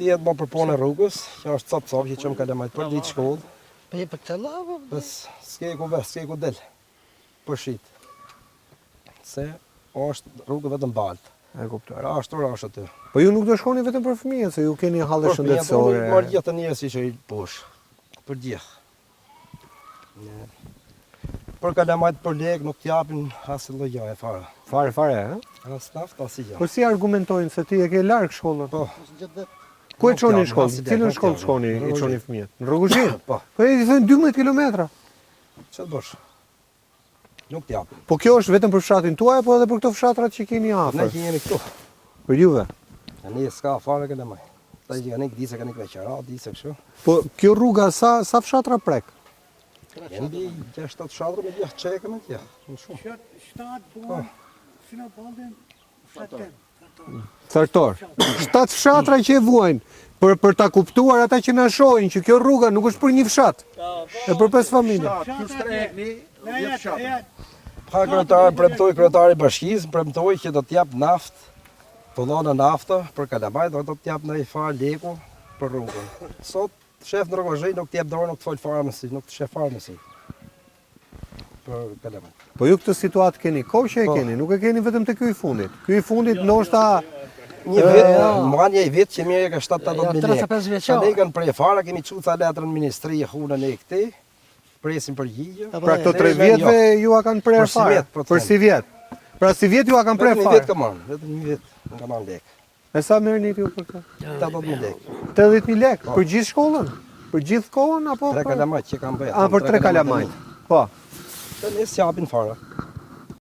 dihet më për punë e rrugës, që është cop që çëm kalamajt për ditë shkollë. Po je për të lavë. Bes s'ke ku del. Për shit. Se është rrugë vetëm baltë. E kuptoj. Rash aty. Po ju nuk do shkoni vetëm për fëmijët, se ju keni halle shëndetësore. Marr gjithë njerëz që i posh. Për gjithë. Për kalamajt për lek nuk t'japin asë lloj gjaje fare. Fare, ha? As naft, as gjë. Po si argumentojnë se ti e ke larg shkollën? Po. Ku e çoni në shkollë? Nuk Cilën jam, shkollë nuk shkoni, jam. i çoni fëmijët? Në Rruguzhin? Po. Po i thënë 12 kilometra. Ç'të bësh? Nuk t'japin. Po kjo është vetëm për fshatin tuaj apo edhe për këto fshatrat që keni Ne afër? që jemi këtu. Për juve. Ne s'ka fare kalamaj. Ta që kanë disa kanë veçara, disa kështu. Po kjo rruga sa fshatra prek? Janë mbi 6-7 fshatra me gjithë çeka me tja. Në shumë. Thartor. 7 fshatra që e vuajnë për ta kuptuar ata që na shohin që kjo rruga nuk është për një fshat. E për 5 familje. Pa kryetari bashkisë premtoi që do t'jap naftë, pullona nafta për kalamajt, do t'jap në i farë leku për rrugën. Sot shef në Rruguzhin nuk t'jep dorë, nuk t'fol fare mësi, nuk t'shef fare mësi. Për kalamajt. Po ju këtë situatë keni, kohë që e keni, nuk e keni vetëm të ky i fundit. Ky i fundit ndoshta Një vit, një vit që mirë ka 7-8 mijë lekë. 35 vjeçar. Sa ne kanë prej fara, kemi çuca letrën në ministri hunën e këtij. Presim përgjigje. pra këto 3 vjetëve ju a kanë prerë Për si fare. vjet, po Për them. si vjet. Pra si vjet ju a kanë prerë Vetëm një vit fare. ka marrë, vetëm një vit ka marrë lekë. E sa merrni ju për këtë? 80.000 lekë. 80.000 lekë për gjithë shkollën? Për gjithë kohën apo? Tre kalamajt që kanë bëjë. A për 3 kalamajt. Po. Ne s'japin fare.